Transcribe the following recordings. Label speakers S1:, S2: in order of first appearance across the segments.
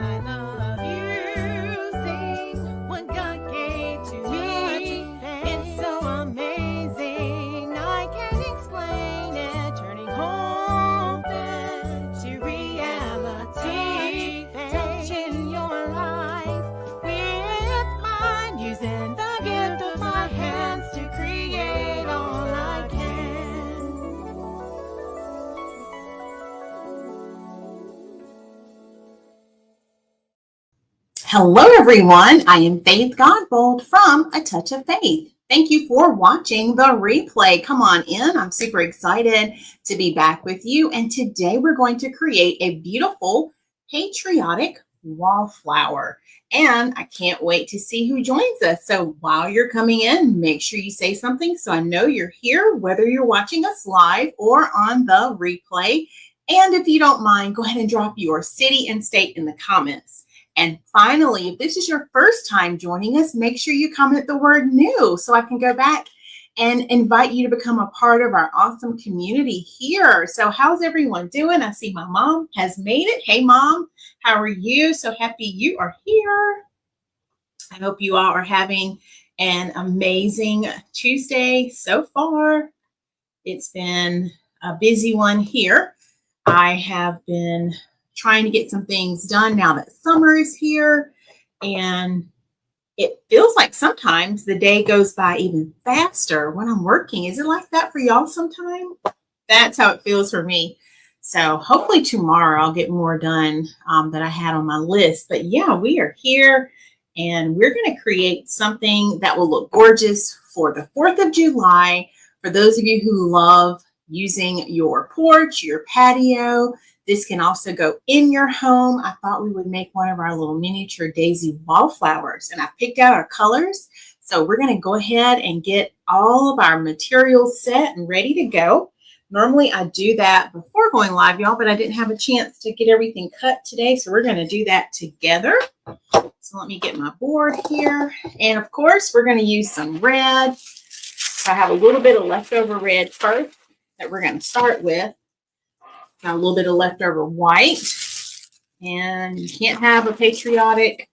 S1: I love using what God gave to me. It's so amazing. I can't explain it. Turning hope to reality. Touching your life with mine. Using the gift of my hands to create all I can.
S2: Hello, everyone. I am Faith Godbold from A Touch of Faith. Thank you for watching the replay. Come on in. I'm super excited to be back with you. And today we're going to create a beautiful patriotic wallflower. And I can't wait to see who joins us. So while you're coming in, make sure you say something so I know you're here, whether you're watching us live or on the replay. And if you don't mind, go ahead and drop your city and state in the comments. And finally, if this is your first time joining us, make sure you comment the word new so I can go back and invite you to become a part of our awesome community here. So how's everyone doing? I see my mom has made it. Hey, Mom, how are you? So happy you are here. I hope you all are having an amazing Tuesday so far. It's been a busy one here. I have been trying to get some things done now that summer is here, and it feels like sometimes the day goes by even faster when I'm working. Is it like that for y'all sometime? That's how it feels for me. So hopefully tomorrow I'll get more done that I had on my list. But yeah, we are here and we're going to create something that will look gorgeous for the 4th of July. For those of you who love using your porch, your patio, this can also go in your home. I thought we would make one of our little miniature daisy wallflowers, and I picked out our colors. So we're going to go ahead and get all of our materials set and ready to go. Normally I do that before going live, y'all, but I didn't have a chance to get everything cut today. So we're going to do that together. So let me get my board here. And of course, we're going to use some red. So I have a little bit of leftover red first that we're going to start with. Got a little bit of leftover white, and you can't have a patriotic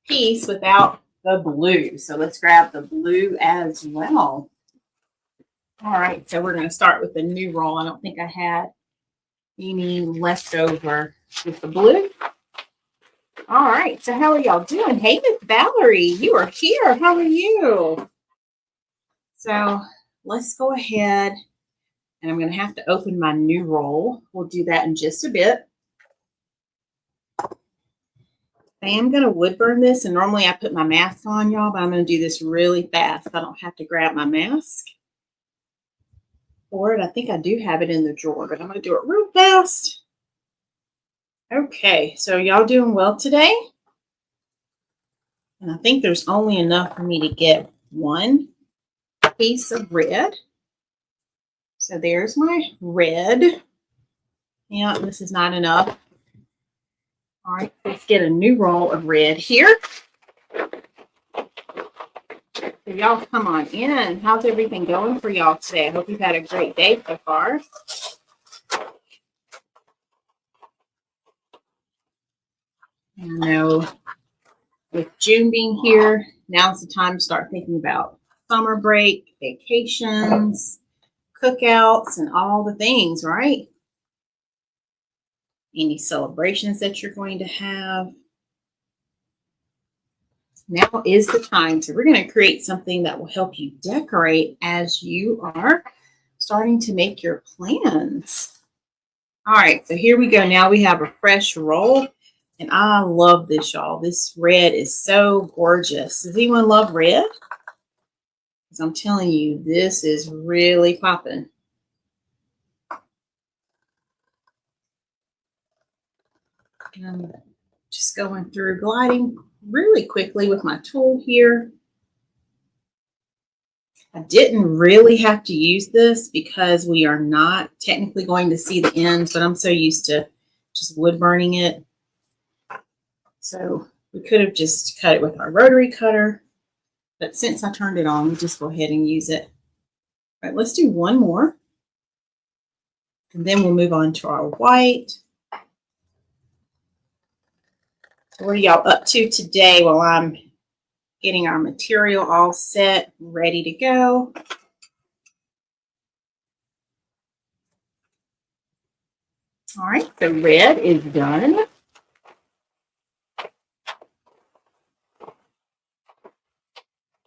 S2: piece without the blue. So let's grab the blue as well. All right, so we're going to start with the new roll. I don't think I had any leftover with the blue. All right, so how are y'all doing? Hey, Miss Valerie, you are here. How are you? So let's go ahead. And I'm going to have to open my new roll. We'll do that in just a bit. I am going to wood burn this. And normally I put my mask on, y'all, but I'm going to do this really fast. I don't have to grab my mask for it. I think I do have it in the drawer, but I'm going to do it real fast. Okay, so y'all doing well today? And I think there's only enough for me to get one piece of red. So there's my red. Yeah, this is not enough. All right, let's get a new roll of red here. So y'all come on in. How's everything going for y'all today? I hope you've had a great day so far. I know with June being here, now's the time to start thinking about summer break, vacations, cookouts, and all the things, right? Any celebrations that you're going to have. Now is the time. So we're going to create something that will help you decorate as you are starting to make your plans. All right, so here we go. Now we have a fresh roll, and I love this, y'all. This red is so gorgeous. Does anyone love red? Because I'm telling you, this is really popping. I'm just going through, gliding really quickly with my tool here. I didn't really have to use this because we are not technically going to see the ends, but I'm so used to just wood burning it. So we could have just cut it with our rotary cutter, but since I turned it on, we'll just go ahead and use it. All right, let's do one more. And then we'll move on to our white. So what are y'all up to today while I'm getting our material all set, ready to go? All right, the red is done.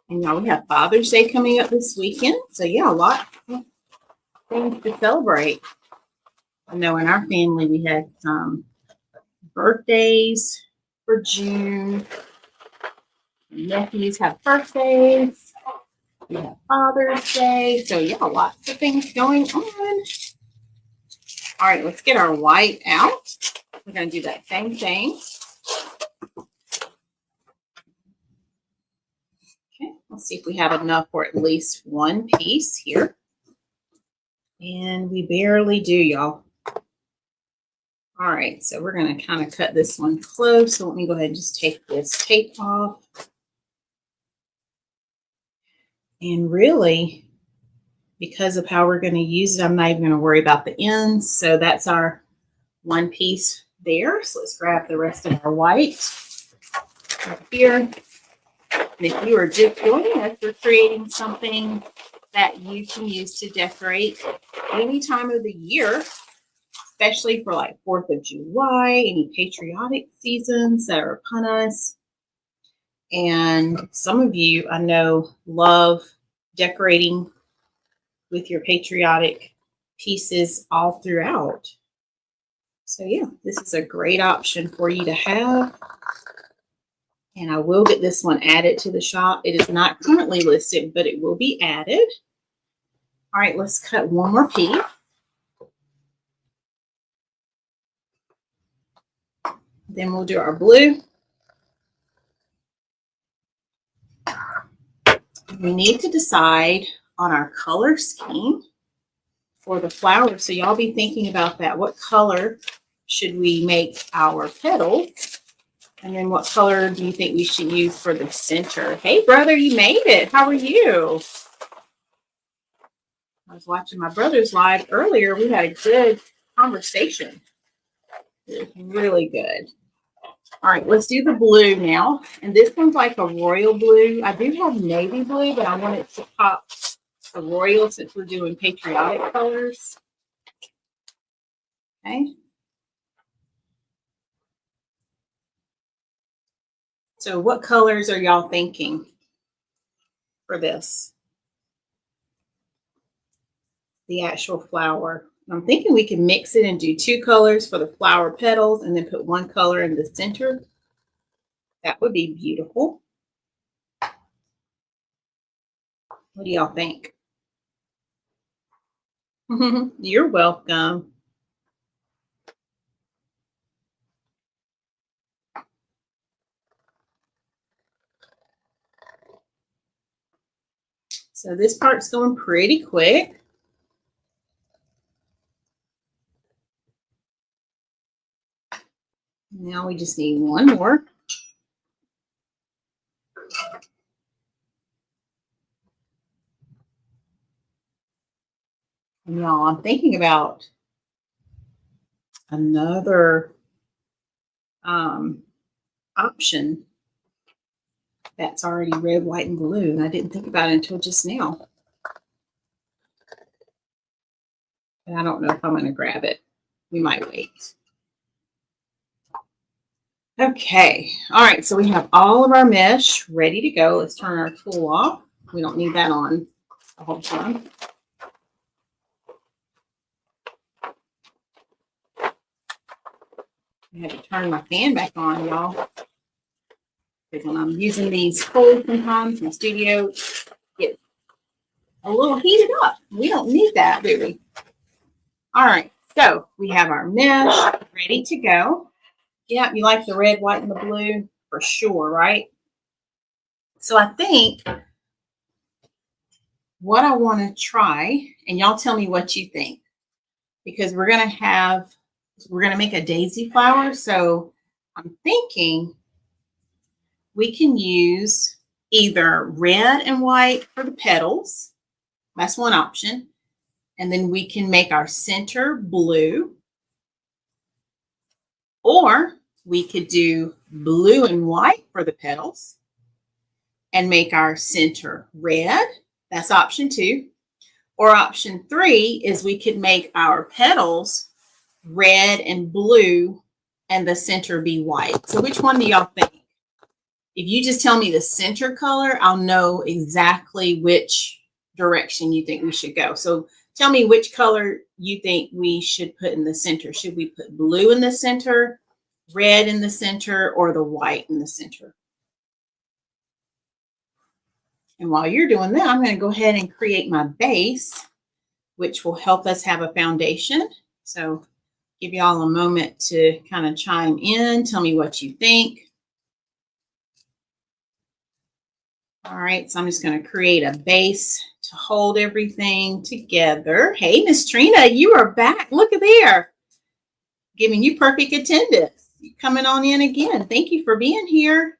S2: And y'all, we have Father's Day coming up this weekend. So yeah, a lot of things to celebrate. I know in our family we had some birthdays for June. Nephews have birthdays. We have Father's Day. So yeah, lots of things going on. All right, let's get our white out. We're going to do that same thing. Okay, let's see if we have enough for at least one piece here. And we barely do, y'all. All right, so we're going to kind of cut this one close. So let me go ahead and just take this tape off. And really, because of how we're going to use it, I'm not even going to worry about the ends. So that's our one piece there. So let's grab the rest of our white right here. And if you are just joining us, we're creating something that you can use to decorate any time of the year, especially for like 4th of July, any patriotic seasons that are upon us. And some of you, I know, love decorating with your patriotic pieces all throughout. So yeah, this is a great option for you to have. And I will get this one added to the shop. It is not currently listed, but it will be added. All right, let's cut one more piece. Then we'll do our blue. We need to decide on our color scheme for the flower. So y'all be thinking about that. What color should we make our petals? And then what color do you think we should use for the center? Hey, brother, you made it. How are you? I was watching my brother's live earlier. We had a good conversation. It was really good. All right, let's do the blue now. And this one's like a royal blue. I do have navy blue, but I want it to pop the royal since we're doing patriotic colors. Okay. So what colors are y'all thinking for this? The actual flower. I'm thinking we can mix it and do 2 colors for the flower petals and then put 1 color in the center. That would be beautiful. What do y'all think? You're welcome. So this part's going pretty quick. Now we just need 1 more. And y'all, I'm thinking about another option that's already red, white, and blue. And I didn't think about it until just now. And I don't know if I'm going to grab it. We might wait. Okay. All right. So we have all of our mesh ready to go. Let's turn our tool off. We don't need that on the whole time. I had to turn my fan back on, y'all. Because when I'm using these cold sometimes in the studio, get a little heated up. We don't need that, do we? All right. So we have our mesh ready to go. Yeah, you like the red, white, and the blue? For sure, right? So I think what I want to try, and y'all tell me what you think, because we're going to make a daisy flower. So I'm thinking we can use either red and white for the petals. That's one option. And then we can make our center blue. Or we could do blue and white for the petals and make our center red. That's option 2. Or option 3 is we could make our petals red and blue and the center be white. So which one do y'all think? If you just tell me the center color, I'll know exactly which direction you think we should go. So tell me which color you think we should put in the center. Should we put blue in the center, red in the center, or the white in the center? And while you're doing that, I'm going to go ahead and create my base, which will help us have a foundation. So give y'all a moment to kind of chime in. Tell me what you think. All right, so I'm just going to create a base to hold everything together. Hey, Miss Trina, you are back. Look at there. Giving you perfect attendance. You coming on in again. Thank you for being here.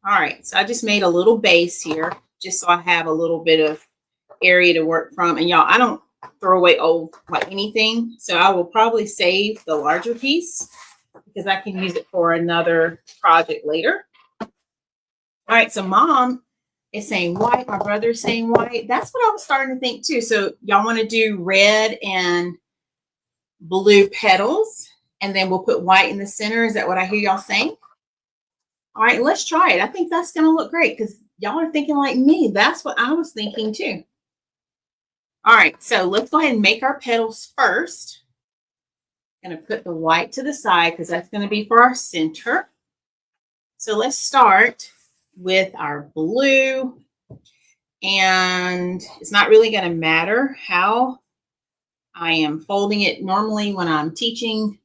S2: All right, so I just made a little base here just so I have a little bit of area to work from. And y'all, I don't throw away old like anything, so I will probably save the larger piece because I can use it for another project later. All right, so Mom is saying white. My brother's saying white. That's what I was starting to think too. So y'all want to do red and blue petals, and then we'll put white in the center. Is that what I hear y'all saying? All right, let's try it. I think that's going to look great because y'all are thinking like me. That's what I was thinking too. All right, so let's go ahead and make our petals first. I'm going to put the white to the side because that's going to be for our center. So let's start with our blue. And it's not really going to matter how I am folding it. Normally when I'm teaching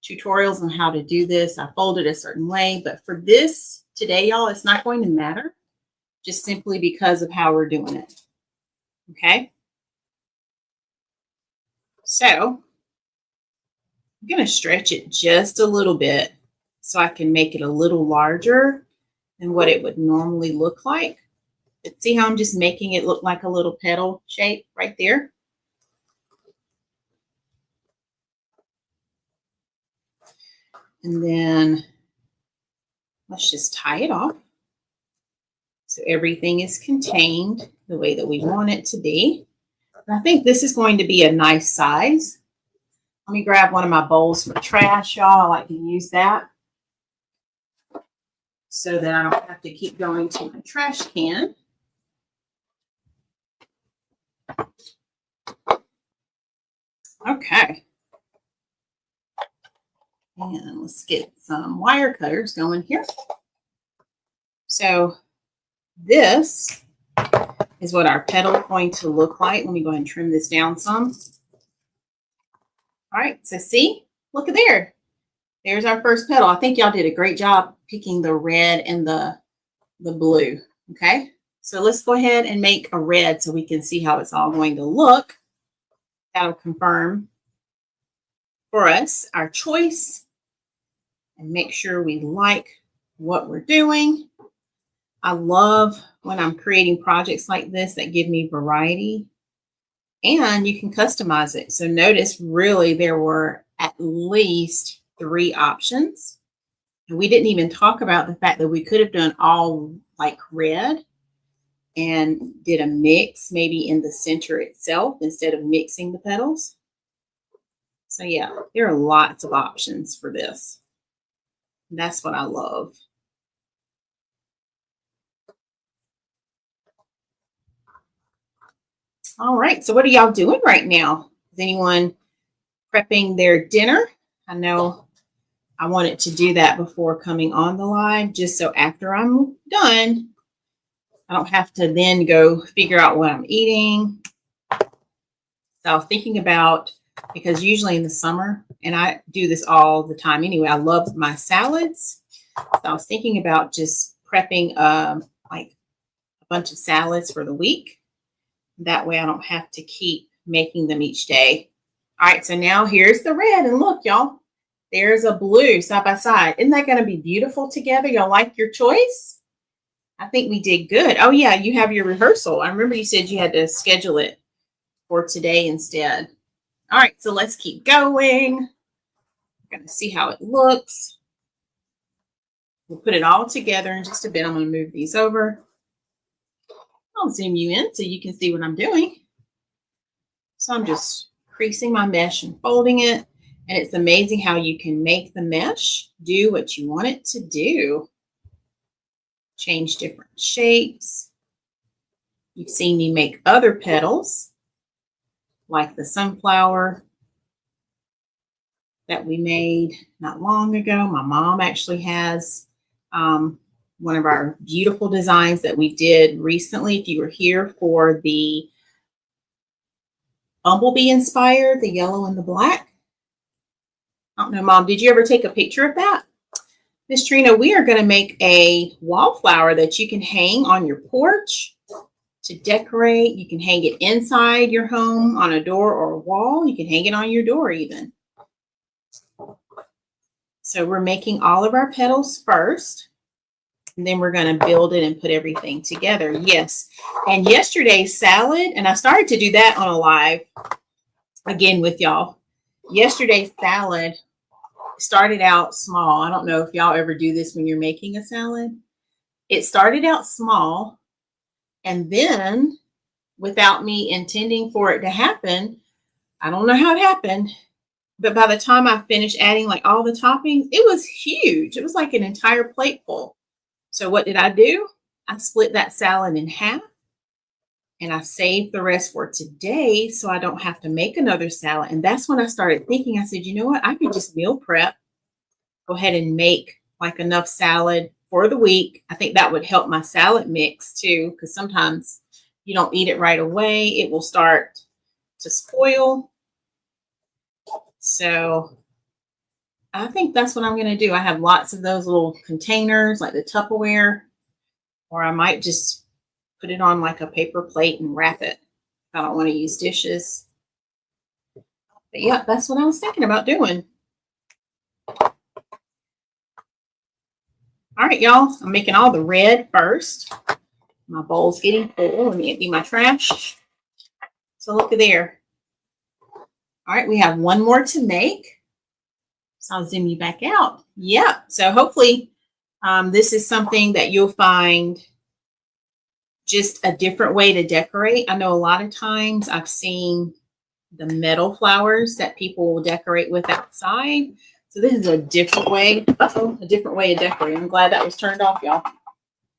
S2: tutorials on how to do this, I fold it a certain way. But for this today, y'all, it's not going to matter just simply because of how we're doing it. Okay. So I'm going to stretch it just a little bit so I can make it a little larger than what it would normally look like. But see how I'm just making it look like a little petal shape right there? And then let's just tie it off so everything is contained the way that we want it to be. And I think this is going to be a nice size. Let me grab one of my bowls for trash, y'all. I like to use that so that I don't have to keep going to my trash can. Okay. And let's get some wire cutters going here. So this is what our petal is going to look like. Let me go ahead and trim this down some. All right, so see, look at there. There's our first petal. I think y'all did a great job picking the red and the blue, okay? So let's go ahead and make a red so we can see how it's all going to look. That'll confirm for us our choice and make sure we like what we're doing. I love when I'm creating projects like this that give me variety, and you can customize it. So notice really there were at least 3 options. And we didn't even talk about the fact that we could have done all like red and did a mix maybe in the center itself instead of mixing the petals. So yeah, there are lots of options for this. That's what I love. All right, so what are y'all doing right now? Is anyone prepping their dinner? I know I wanted to do that before coming on the live, just so after I'm done, I don't have to then go figure out what I'm eating. So I was thinking about, because usually in the summer, and I do this all the time anyway, I love my salads. So I was thinking about just prepping like a bunch of salads for the week. That way I don't have to keep making them each day. All right, so now here's the red. And look, y'all, there's a blue side by side. Isn't that going to be beautiful together? Y'all like your choice? I think we did good. Oh, yeah, you have your rehearsal. I remember you said you had to schedule it for today instead. All right, so let's keep going. We're going to see how it looks. We'll put it all together in just a bit. I'm going to move these over. I'll zoom you in so you can see what I'm doing. So I'm just creasing my mesh and folding it. And it's amazing how you can make the mesh do what you want it to do. Change different shapes. You've seen me make other petals, like the sunflower that we made not long ago. My mom actually has one of our beautiful designs that we did recently. If you were here for the bumblebee inspired, the yellow and the black. I don't know, Mom, did you ever take a picture of that? Miss Trina, we are going to make a wallflower that you can hang on your porch to decorate. You can hang it inside your home on a door or a wall. You can hang it on your door even. So we're making all of our petals first, and then we're going to build it and put everything together. Yes. And yesterday's salad, and I started to do that on a live again with y'all. Yesterday's salad started out small. I don't know if y'all ever do this when you're making a salad. It started out small, and then without me intending for it to happen, I don't know how it happened, but by the time I finished adding like all the toppings, it was huge. It was like an entire plate full. So what did I do? I split that salad in half, and I saved the rest for today so I don't have to make another salad. And that's when I started thinking, I said, you know what? I could just meal prep, go ahead and make like enough salad for the week. I think that would help my salad mix too, because sometimes you don't eat it right away. It will start to spoil. So I think that's what I'm going to do. I have lots of those little containers like the Tupperware, or I might just put it on like a paper plate and wrap it. I don't want to use dishes. But yeah, that's what I was thinking about doing. All right, y'all, I'm making all the red first. My bowl's getting full. Let me empty my trash. So look at there. All right, we have one more to make. So I'll zoom you back out. Yeah, so hopefully this is something that you'll find just a different way to decorate. I know a lot of times I've seen the metal flowers that people will decorate with outside. So this is a different way, a different way of decorating. I'm glad that was turned off, y'all.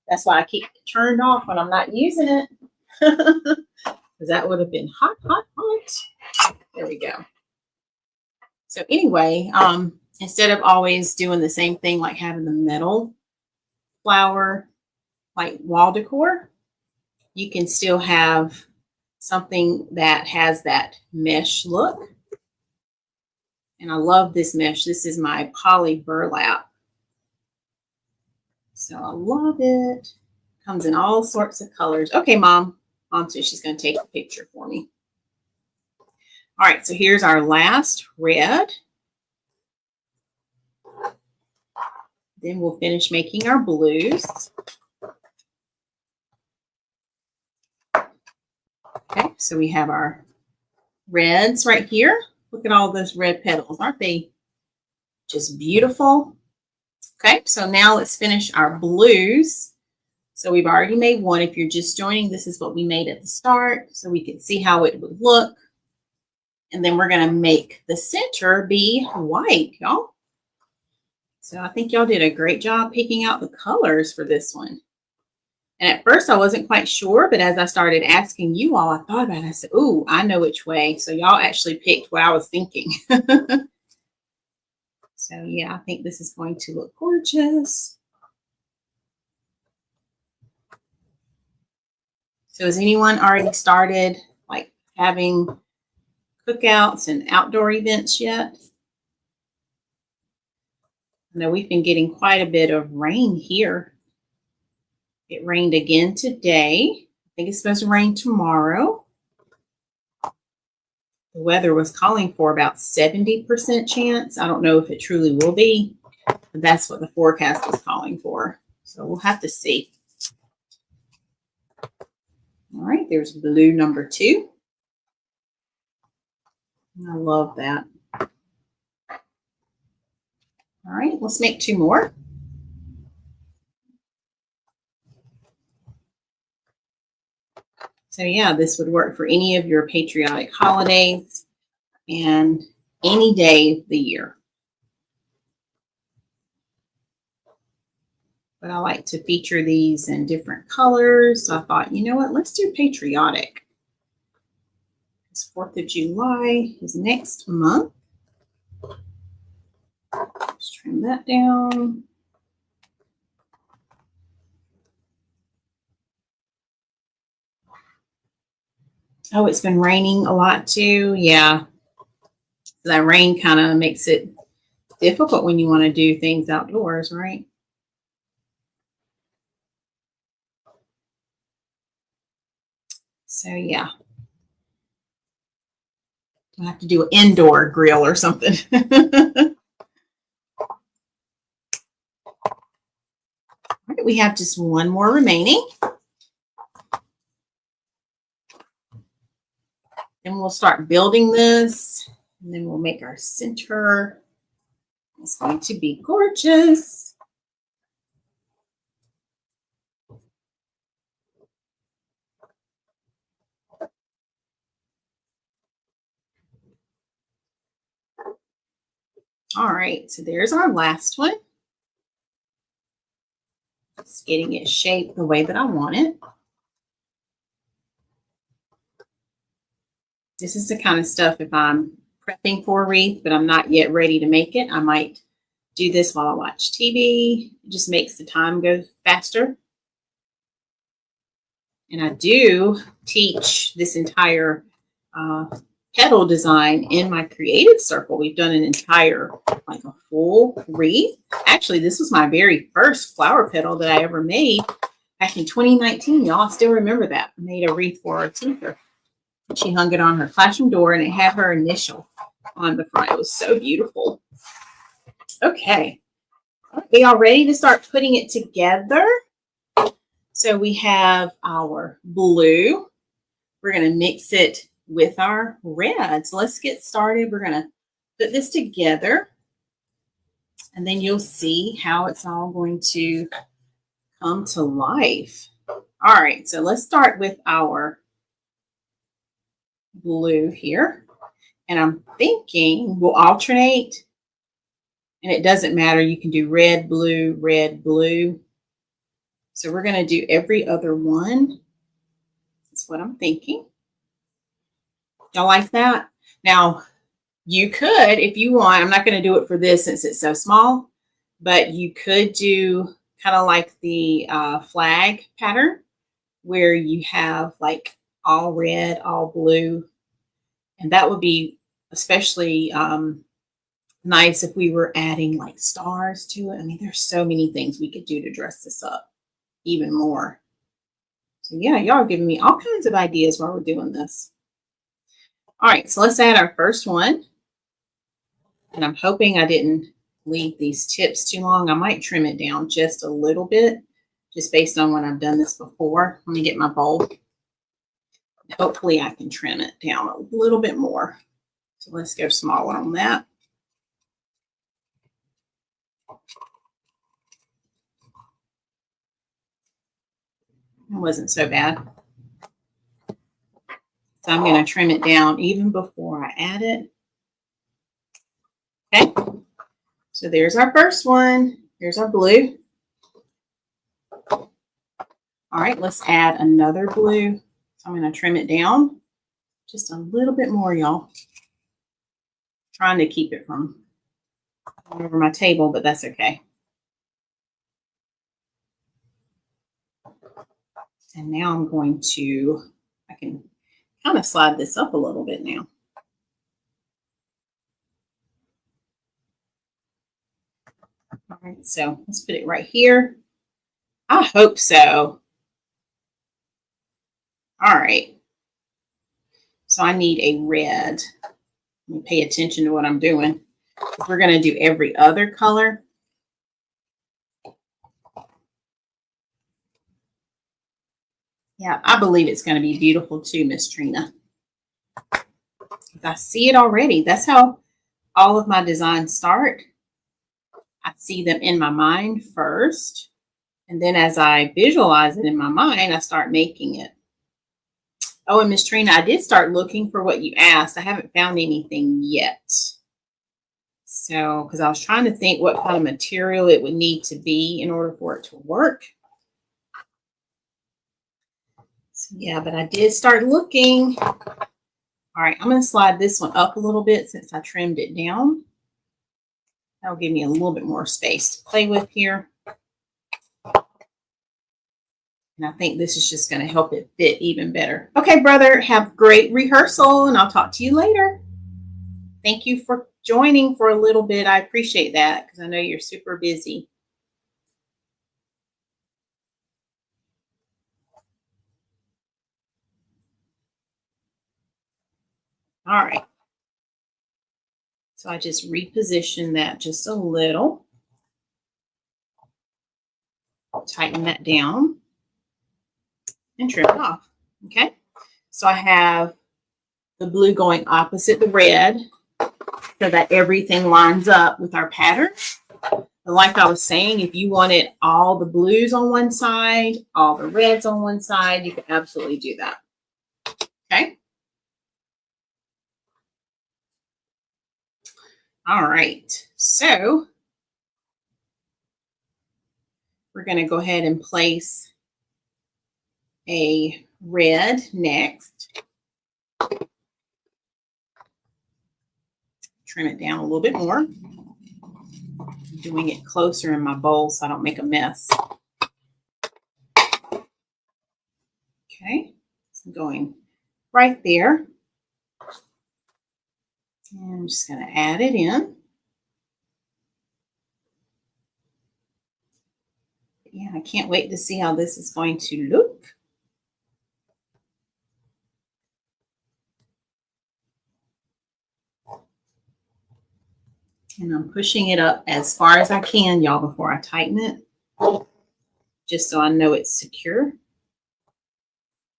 S2: That's why I keep it turned off when I'm not using it. Because that would have been hot, hot, hot. There we go. So anyway, instead of always doing the same thing, like having the metal flower, like wall decor, you can still have something that has that mesh look. And I love this mesh. This is my poly burlap. So I love it. Comes in all sorts of colors. Okay, Mom. Mom says she's going to take a picture for me. All right, so here's our last red. Then we'll finish making our blues. Okay, so we have our reds right here. Look at all those red petals. Aren't they just beautiful? Okay, so now let's finish our blues. So we've already made one. If you're just joining, this is what we made at the start, so we can see how it would look. And then we're going to make the center be white, y'all. So I think y'all did a great job picking out the colors for this one. And at first I wasn't quite sure, but as I started asking you all, I thought about it. I said, ooh, I know which way. So y'all actually picked what I was thinking. So yeah, I think this is going to look gorgeous. So has anyone already started like having cookouts and outdoor events yet? I know we've been getting quite a bit of rain here. It rained again today. I think it's supposed to rain tomorrow. The weather was calling for about 70% chance. I don't know if it truly will be, but that's what the forecast was calling for. So we'll have to see. All right, there's blue number 2. I love that. All right, let's make 2 more. So yeah, this would work for any of your patriotic holidays and any day of the year. But I like to feature these in different colors. So I thought, you know what, let's do patriotic. It's 4th of July is next month. Let's trim that down. Oh, it's been raining a lot too. Yeah. That rain kind of makes it difficult when you want to do things outdoors, right? So yeah. I'll have to do an indoor grill or something. All right, we have just 1 more remaining. Then we'll start building this, and then we'll make our center. It's going to be gorgeous. All right, so there's our last one. Just getting it shaped the way that I want it. This is the kind of stuff, if I'm prepping for a wreath, but I'm not yet ready to make it, I might do this while I watch TV. It just makes the time go faster. And I do teach this entire petal design in my creative circle. We've done an entire, like a full wreath. Actually, this was my very first flower petal that I ever made back in 2019. Y'all still remember that. I made a wreath for our teacher. She hung it on her classroom door, and it had her initial on the front. It was so beautiful. Okay. Are we all ready to start putting it together? So we have our blue. We're going to mix it with our red. So let's get started. We're going to put this together, and then you'll see how it's all going to come to life. All right, so let's start with our blue here. And I'm thinking we'll alternate, and it doesn't matter. You can do red, blue, red, blue. So we're going to do every other one. That's what I'm thinking. Y'all like that? Now, you could, if you want, I'm not going to do it for this since it's so small, but you could do kind of like the flag pattern where you have like all red, all blue. And that would be especially nice if we were adding like stars to it. I mean, there's so many things we could do to dress this up even more. So yeah, y'all are giving me all kinds of ideas while we're doing this. All right, so let's add our first one. And I'm hoping I didn't leave these tips too long. I might trim it down just a little bit, just based on when I've done this before. Let me get my bowl. Hopefully I can trim it down a little bit more. So let's go smaller on that. It wasn't so bad. So I'm going to trim it down even before I add it. Okay. So there's our first one. Here's our blue. All right, let's add another blue. So I'm going to trim it down just a little bit more, y'all. Trying to keep it from all over my table, but that's okay. And now I'm going to, I can kind of slide this up a little bit now. All right, so let's put it right here. I hope so. All right. So I need a red. Let me pay attention to what I'm doing. We're going to do every other color. Yeah, I believe it's going to be beautiful too, Miss Trina. I see it already. That's how all of my designs start. I see them in my mind first. And then as I visualize it in my mind, I start making it. Oh, and Miss Trina, I did start looking for what you asked. I haven't found anything yet. So, because I was trying to think what kind of material it would need to be in order for it to work. So, yeah, but I did start looking. All right, I'm going to slide this one up a little bit since I trimmed it down. That'll give me a little bit more space to play with here. And I think this is just going to help it fit even better. Okay, brother, have great rehearsal, and I'll talk to you later. Thank you for joining for a little bit. I appreciate that because I know you're super busy. All right. So I just reposition that just a little. Tighten that down and trim it off. Okay. So I have the blue going opposite the red so that everything lines up with our pattern. But like I was saying, if you wanted all the blues on one side, all the reds on one side, you can absolutely do that. Okay. All right. So we're going to go ahead and place a red next. Trim it down a little bit more. I'm doing it closer in my bowl so I don't make a mess. Okay, so I'm going right there. And I'm just going to add it in. Yeah, I can't wait to see how this is going to look. And I'm pushing it up as far as I can, y'all, before I tighten it, just so I know it's secure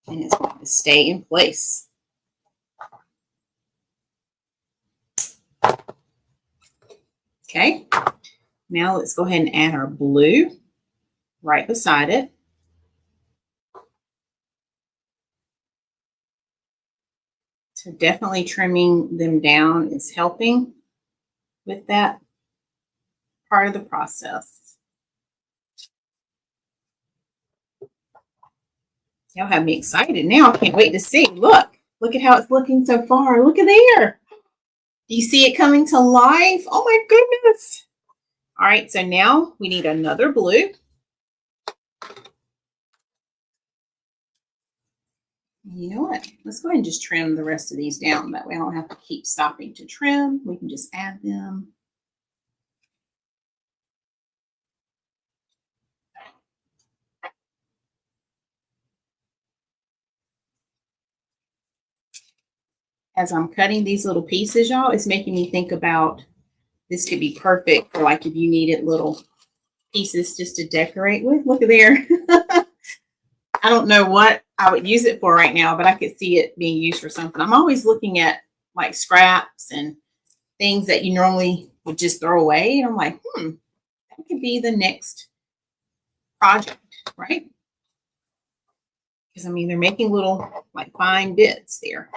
S2: and it's going to stay in place. Okay, now let's go ahead and add our blue right beside it. So definitely trimming them down is helping with that part of the process. Y'all have me excited now. I can't wait to see. Look at how it's looking so far. Look at there. Do you see it coming to life? Oh my goodness. All right, so now we need another blue. You know what? Let's go ahead and just trim the rest of these down. That way I don't have to keep stopping to trim. We can just add them. As I'm cutting these little pieces, y'all, it's making me think about this could be perfect for like if you needed little pieces just to decorate with. Look at there. I don't know what I would use it for right now, but I could see it being used for something. I'm always looking at like scraps and things that you normally would just throw away. And I'm like, that could be the next project, right? Because I mean, they're making little like fine bits there.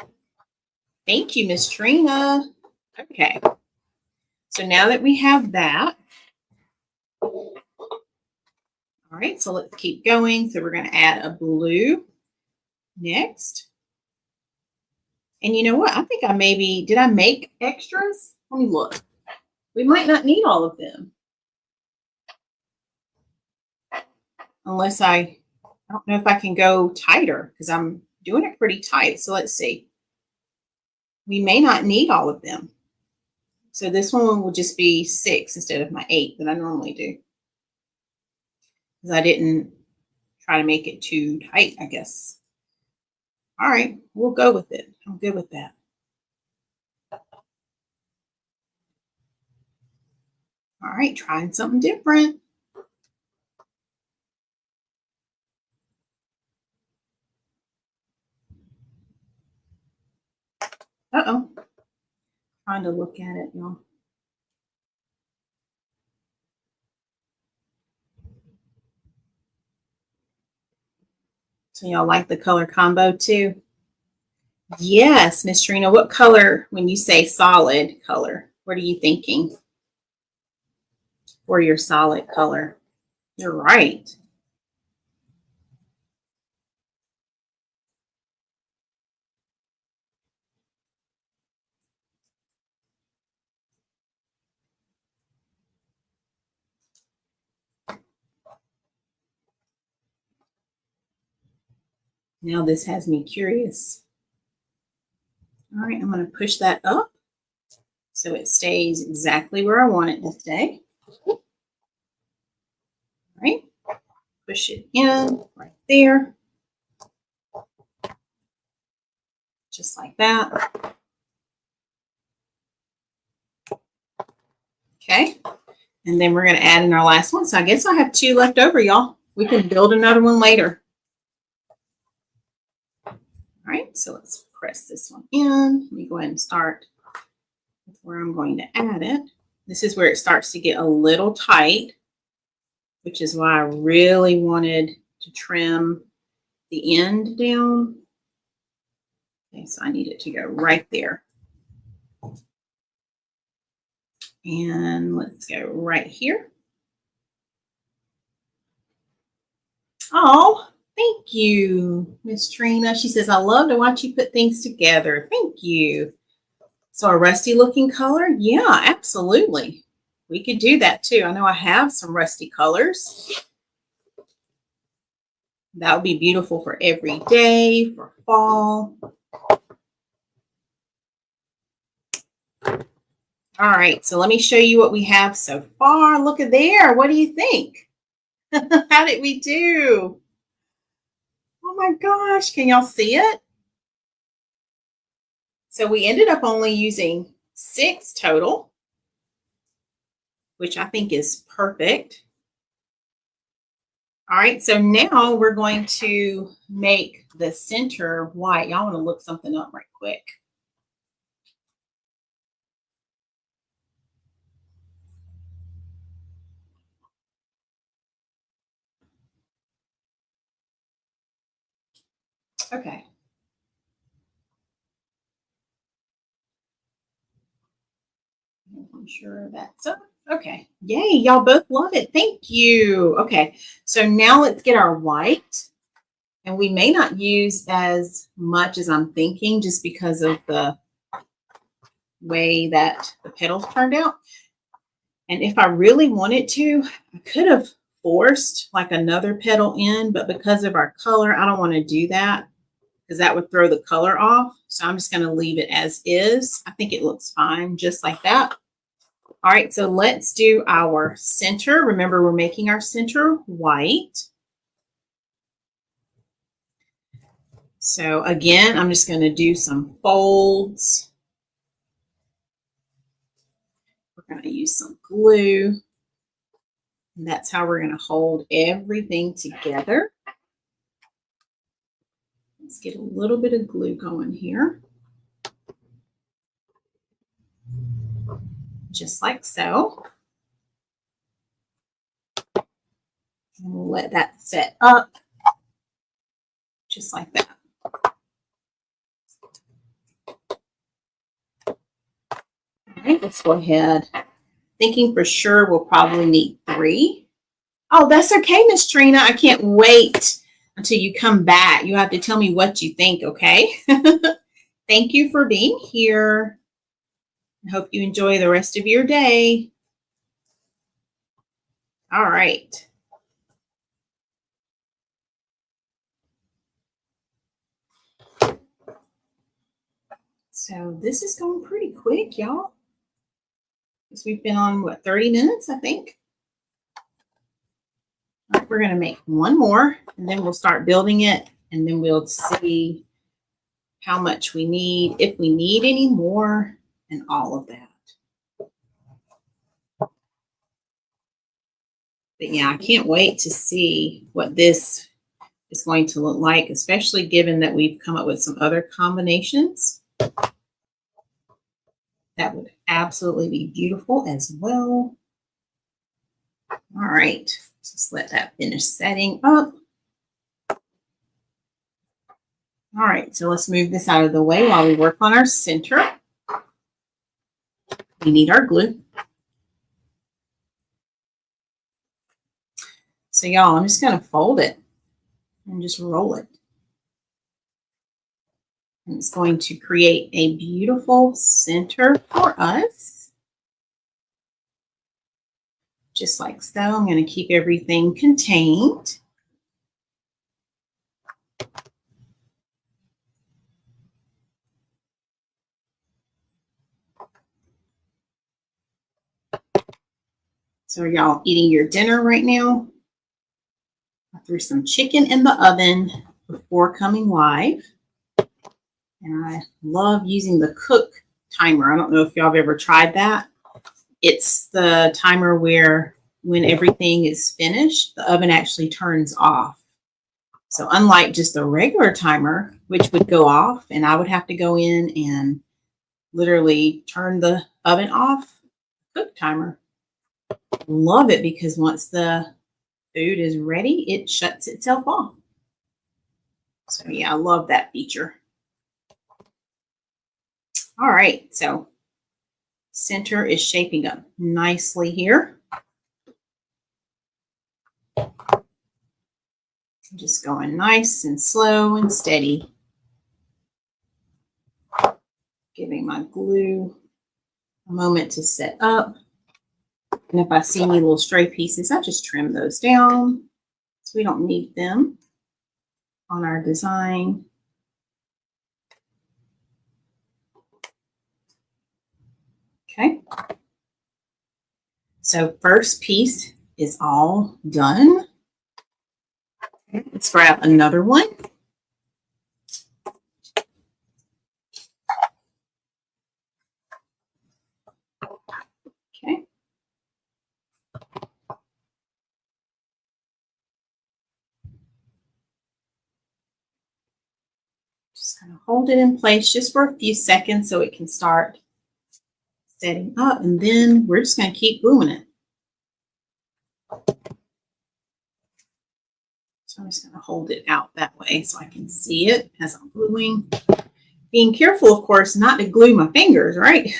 S2: Thank you, Miss Trina. Okay. So now that we have that, all right, so let's keep going. So we're going to add a blue next. And you know what? I think did I make extras? Let me look. We might not need all of them. Unless I don't know if I can go tighter because I'm doing it pretty tight. So let's see. We may not need all of them. So this one will just be 6 instead of my 8 that I normally do. Because I didn't try to make it too tight, I guess. All right, we'll go with it. I'm good with that. All right, trying something different. Uh-oh. Trying to look at it, y'all. So y'all like the color combo too? Yes, Miss Trina, what color, when you say solid color, what are you thinking for your solid color? You're right. Now this has me curious. All right, I'm going to push that up so it stays exactly where I want it to stay. All right, push it in right there, just like that. Okay, and then we're going to add in our last one. So I guess I have 2 left over, y'all. We can build another one later. All right, so let's press this one in. Let me go ahead and start with where I'm going to add it. This is where it starts to get a little tight, which is why I really wanted to trim the end down. Okay, so I need it to go right there. And let's go right here. Oh, thank you, Miss Trina. She says, I love to watch you put things together. Thank you. So a rusty looking color? Yeah, absolutely. We could do that too. I know I have some rusty colors. That would be beautiful for every day, for fall. All right, so let me show you what we have so far. Look at there. What do you think? How did we do? Oh my gosh, can y'all see it? So we ended up only using 6 total, which I think is perfect. All right, so now we're going to make the center white. Y'all want to look something up right quick. Okay. I'm sure that's up. Okay. Yay, y'all both love it. Thank you. Okay, so now let's get our white. And we may not use as much as I'm thinking just because of the way that the petals turned out. And if I really wanted to, I could have forced like another petal in, but because of our color, I don't want to do that because that would throw the color off. So I'm just going to leave it as is. I think it looks fine just like that. All right, so let's do our center. Remember, we're making our center white. So again, I'm just going to do some folds. We're going to use some glue. And that's how we're going to hold everything together. Let's get a little bit of glue going here. Just like so. And we'll let that set up. Just like that. All right, let's go ahead. Thinking for sure we'll probably need 3. Oh, that's okay, Miss Trina. I can't wait until you come back. You have to tell me what you think, okay? Thank you for being here. I hope you enjoy the rest of your day. All right. So this is going pretty quick, y'all. Because we've been on, what, 30 minutes, I think? All right, we're going to make one more, and then we'll start building it, and then we'll see how much we need, if we need any more, and all of that. But yeah, I can't wait to see what this is going to look like, especially given that we've come up with some other combinations. That would absolutely be beautiful as well. All right, just let that finish setting up. All right, so let's move this out of the way while we work on our center. We need our glue. So y'all, I'm just going to fold it and just roll it. And it's going to create a beautiful center for us. Just like so. I'm going to keep everything contained. So are y'all eating your dinner right now? I threw some chicken in the oven before coming live. And I love using the cook timer. I don't know if y'all have ever tried that. It's the timer where when everything is finished, the oven actually turns off. So unlike just a regular timer, which would go off and I would have to go in and literally turn the oven off, cook timer. Love it because once the food is ready, it shuts itself off. So yeah, I love that feature. All right, so center is shaping up nicely here. I'm just going nice and slow and steady. Giving my glue a moment to set up. And if I see any little stray pieces, I just trim those down so we don't need them on our design. Okay. So first piece is all done. Okay, let's grab another one. Okay. Just kind of hold it in place just for a few seconds so it can start setting up, and then we're just going to keep gluing it. So I'm just going to hold it out that way so I can see it as I'm gluing. Being careful, of course, not to glue my fingers, right?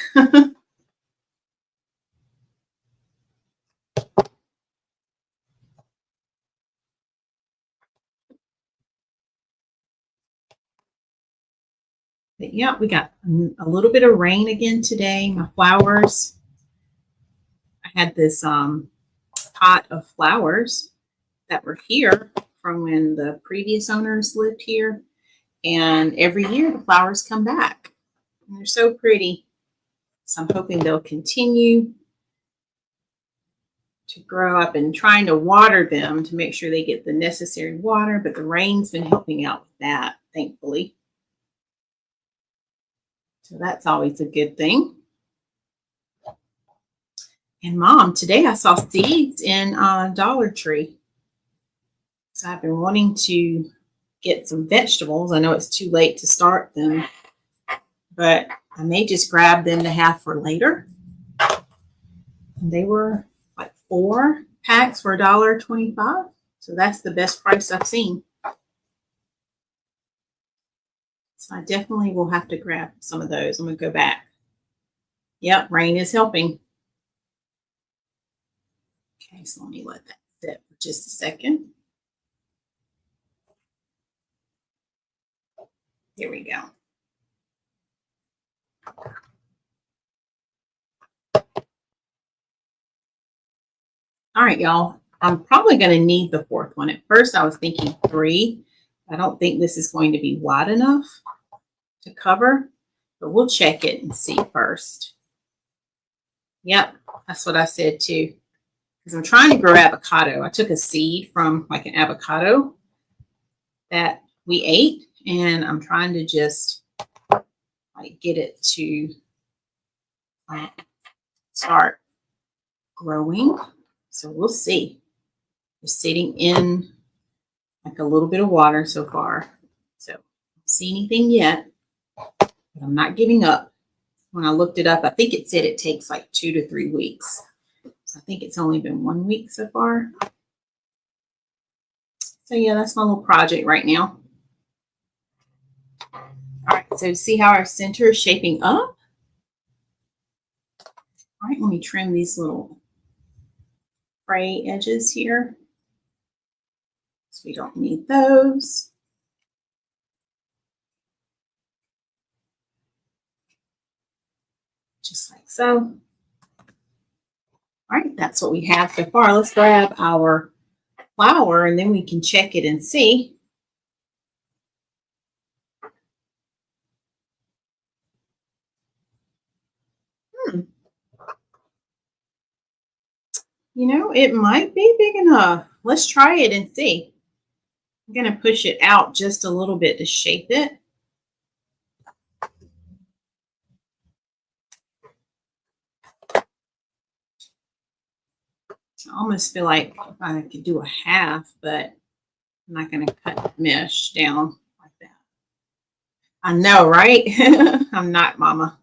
S2: But yeah, we got a little bit of rain again today. My flowers, I had this pot of flowers that were here from when the previous owners lived here. And every year the flowers come back. And they're so pretty. So I'm hoping they'll continue to grow up, and trying to water them to make sure they get the necessary water. But the rain's been helping out with that, thankfully. So that's always a good thing. And Mom, today I saw seeds in Dollar Tree. So I've been wanting to get some vegetables. I know it's too late to start them, but I may just grab them to have for later. And they were like 4 packs for $1.25. So that's the best price I've seen. So I definitely will have to grab some of those. I'm going to go back. Yep, rain is helping. Okay, so let me let that sit for just a second. Here we go. All right, y'all. I'm probably going to need the 4th one. At first, I was thinking 3. I don't think this is going to be wide enough to cover, but we'll check it and see first. Yep, that's what I said too. Because I'm trying to grow avocado. I took a seed from like an avocado that we ate, and I'm trying to just like get it to start growing. So we'll see. It's sitting in like a little bit of water so far. So I don't see anything yet, but I'm not giving up. When I looked it up, I think it said it takes like 2 to 3 weeks. So I think it's only been 1 week so far. So yeah, that's my little project right now. All right, so see how our center is shaping up? All right, let me trim these little fray edges here. So we don't need those. Just like so. All right, that's what we have so far. Let's grab our flower and then we can check it and see. You know, it might be big enough. Let's try it and see. I'm going to push it out just a little bit to shape it. I almost feel like I could do a half, but I'm not going to cut mesh down like that. I know, right? I'm not, Mama.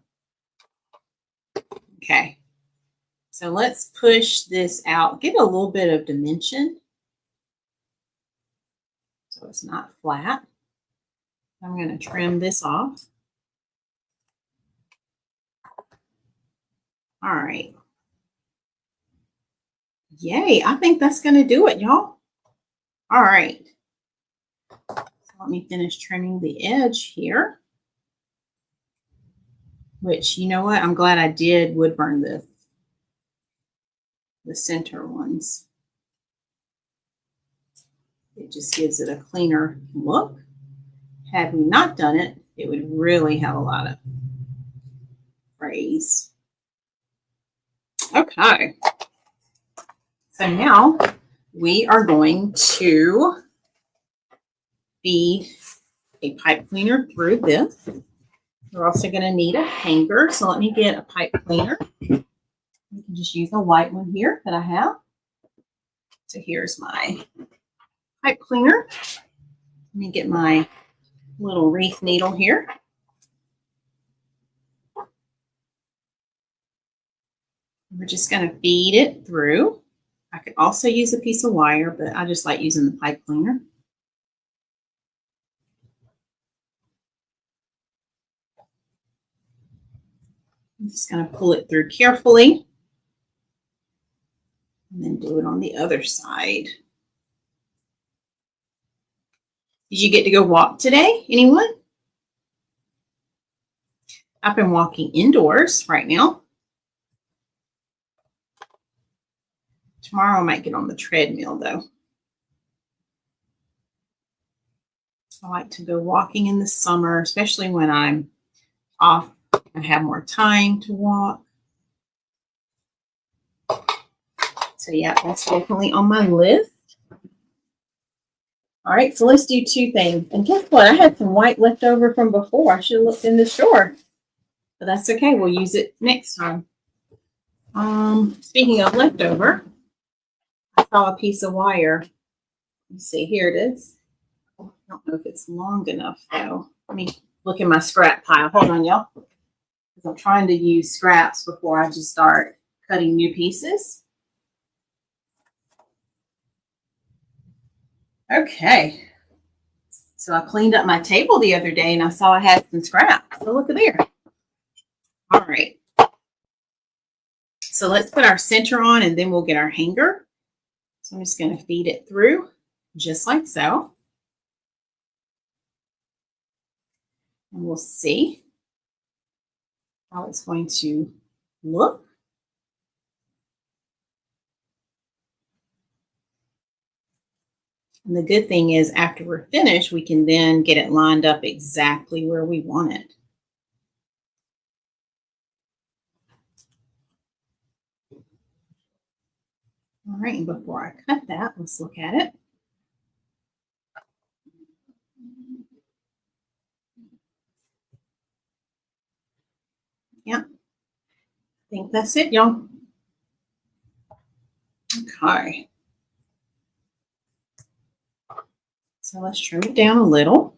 S2: Okay. So let's push this out. Get a little bit of dimension so it's not flat. I'm going to trim this off. All right. Yay, I think that's going to do it, y'all. All right. So let me finish trimming the edge here. Which, you know what? I'm glad I did wood burn the center ones. It just gives it a cleaner look. Had we not done it, it would really have a lot of frays. Okay. So now we are going to feed a pipe cleaner through this. We're also going to need a hanger. So let me get a pipe cleaner. You can just use a white one here that I have. So here's my pipe cleaner. Let me get my little wreath needle here. We're just going to feed it through. I could also use a piece of wire, but I just like using the pipe cleaner. I'm just going to pull it through carefully and then do it on the other side. Did you get to go walk today? Anyone? I've been walking indoors right now. Tomorrow I might get on the treadmill though. I like to go walking in the summer, especially when I'm off. I have more time to walk. So yeah, that's definitely on my list. All right, so let's do two things. And guess what? I had some white left over from before. I should have looked in the store. But that's okay. We'll use it next time. Speaking of leftover, I saw a piece of wire. Let's see, here it is. I don't know if it's long enough though. Let me look in my scrap pile. Hold on, y'all. Because I'm trying to use scraps before I just start cutting new pieces. Okay. So I cleaned up my table the other day and I saw I had some scraps. So look at there. All right. So let's put our center on and then we'll get our hanger. So I'm just going to feed it through just like so. And we'll see how it's going to look. And the good thing is after we're finished, we can then get it lined up exactly where we want it. All right, and before I cut that, let's look at it. Yeah, I think that's it, y'all. Okay. So let's trim it down a little.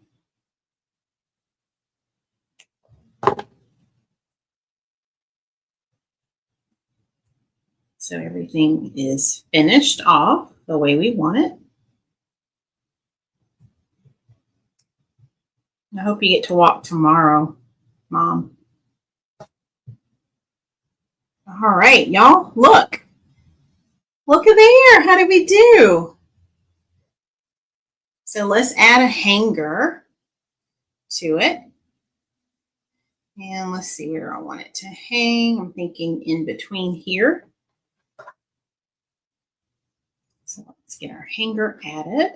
S2: So everything is finished off the way we want it. I hope you get to walk tomorrow, Mom. All right, y'all, look. Look at there. How did we do? So let's add a hanger to it. And let's see where I want it to hang. I'm thinking in between here. So let's get our hanger added.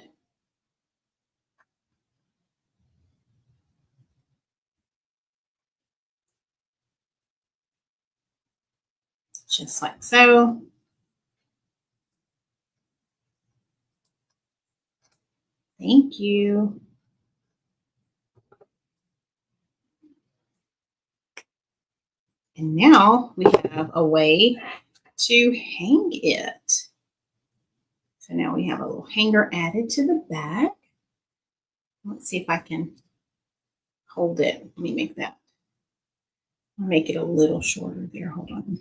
S2: Just like so. Thank you. And now we have a way to hang it. So now we have a little hanger added to the back. Let's see if I can hold it. Let me make that. I'll make it a little shorter there. Hold on.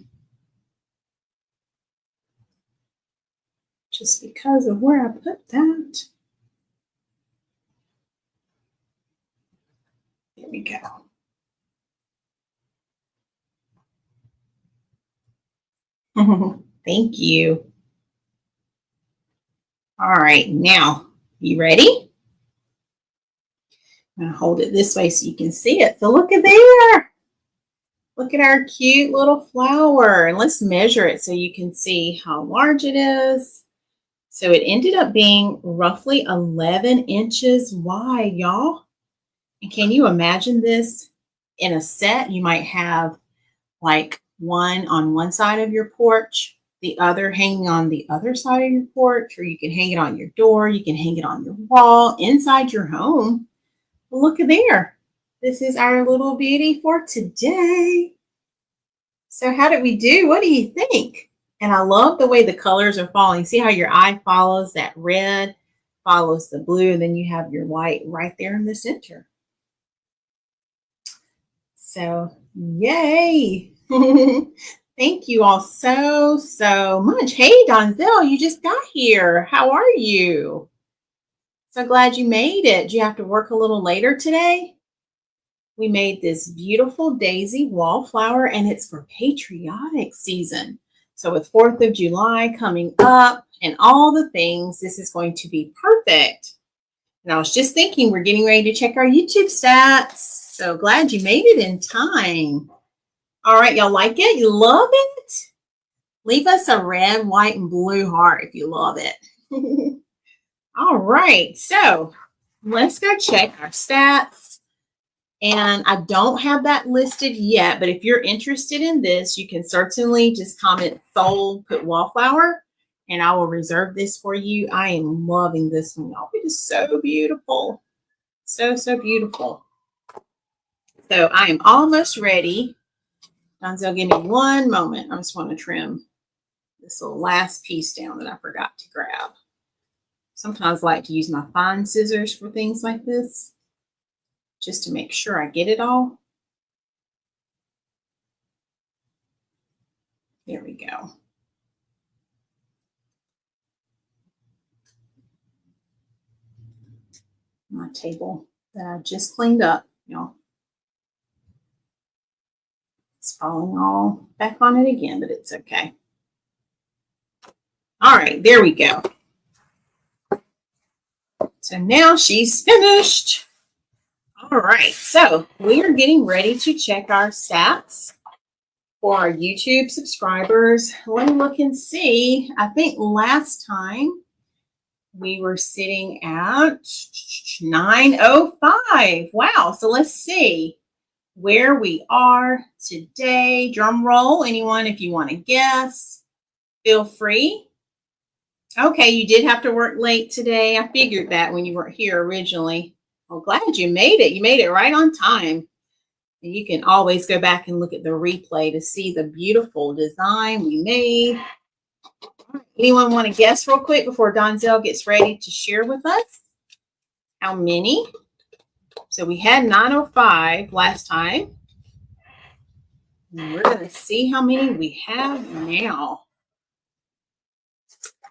S2: Just because of where I put that. There we go. Thank you. All right, now, you ready? I'm going to hold it this way so you can see it. So look at there. Look at our cute little flower. And let's measure it so you can see how large it is. So it ended up being roughly 11 inches wide, y'all. And can you imagine this in a set? You might have like one on one side of your porch, the other hanging on the other side of your porch, or you can hang it on your door. You can hang it on your wall inside your home. Look at there. This is our little beauty for today. So how did we do? What do you think? And I love the way the colors are falling. See how your eye follows that red, follows the blue, and then you have your white right there in the center. So, yay. Thank you all so much. Hey, Donzel, you just got here. How are you? So glad you made it. Do you have to work a little later today? We made this beautiful daisy wallflower, and it's for patriotic season. So with 4th of July coming up and all the things, this is going to be perfect. And I was just thinking, we're getting ready to check our YouTube stats. So glad you made it in time. All right, y'all like it? You love it? Leave us a red, white, and blue heart if you love it. All right, so let's go check our stats. And I don't have that listed yet, but if you're interested in this, you can certainly just comment sold, put wallflower, and I will reserve this for you. I am loving this one, y'all. It is so beautiful. So beautiful. So I am almost ready. Donzel, give me one moment. I just want to trim this little last piece down that I forgot to grab. Sometimes I like to use my fine scissors for things like this, just to make sure I get it all. There we go. My table that I just cleaned up, y'all. It's falling all back on it again, but it's okay. All right, there we go. So now she's finished. All right, so we are getting ready to check our stats for our YouTube subscribers. Let me look and see. I think last time we were sitting at 905. Wow, so let's see where we are today. Drum roll, anyone, if you want to guess, feel free. Okay, you did have to work late today. I figured that when you weren't here originally. Well, glad you made it. You made it right on time. And you can always go back and look at the replay to see the beautiful design we made. Anyone want to guess real quick before Donzel gets ready to share with us? How many? So we had 905 last time. And we're going to see how many we have now.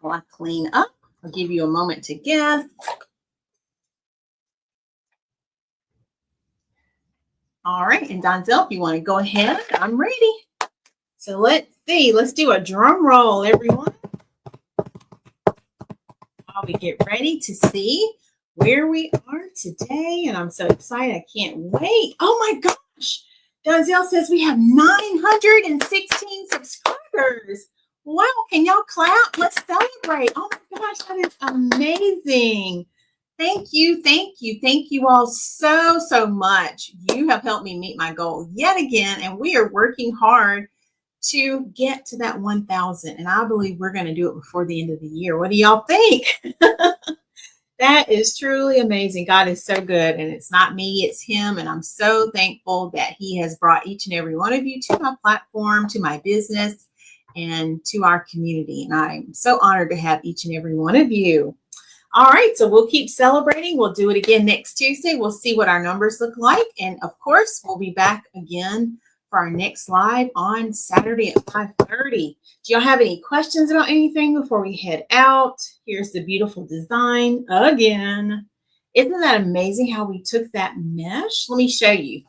S2: While I clean up, I'll give you a moment to guess. All right, and Donzel, if you want to go ahead, I'm ready. So let's see. Let's do a drum roll, everyone. While we get ready to see where we are today. And I'm so excited. I can't wait. Oh my gosh. Donzel says we have 916 subscribers. Wow. Can y'all clap? Let's celebrate. Oh my gosh. That is amazing. Thank you. Thank you. Thank you all so much. You have helped me meet my goal yet again. And we are working hard to get to that 1,000. And I believe we're going to do it before the end of the year. What do y'all think? That is truly amazing. God is so good. And it's not me, it's him. And I'm so thankful that he has brought each and every one of you to my platform, to my business, and to our community. And I'm so honored to have each and every one of you. All right, so we'll keep celebrating. We'll do it again next Tuesday. We'll see what our numbers look like. And of course, we'll be back again for our next live on Saturday at 5:30. Do y'all have any questions about anything before we head out? Here's the beautiful design again. Isn't that amazing how we took that mesh? Let me show you.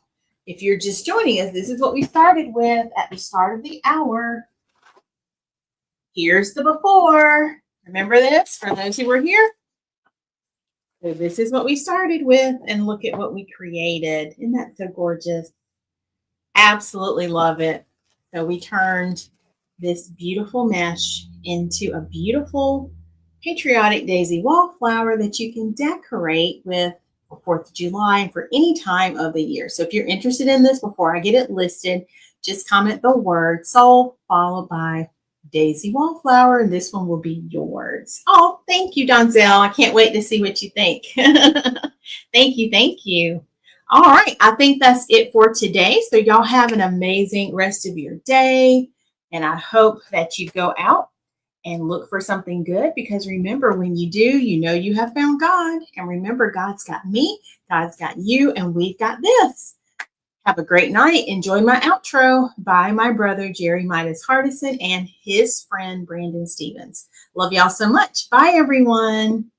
S2: If you're just joining us, this is what we started with at the start of the hour. Here's the before. Remember this for those who were here? So this is what we started with, and look at what we created. Isn't that so gorgeous? Absolutely love it. So we turned this beautiful mesh into a beautiful Patriotic Daisy Wall Flower that you can decorate with for 4th of July and for any time of the year. So if you're interested in this, before I get it listed, just comment the word sold followed by Daisy Wall Flower, and this one will be yours. Oh, thank you, Donzel. I can't wait to see what you think. Thank you. Thank you. All right. I think that's it for today. So y'all have an amazing rest of your day. And I hope that you go out and look for something good, because remember, when you do, you know you have found God. And remember, God's got me, God's got you, and we've got this. Have a great night. Enjoy my outro by my brother, Jerry Midas Hardison, and his friend, Brandon Stevens. Love y'all so much. Bye, everyone.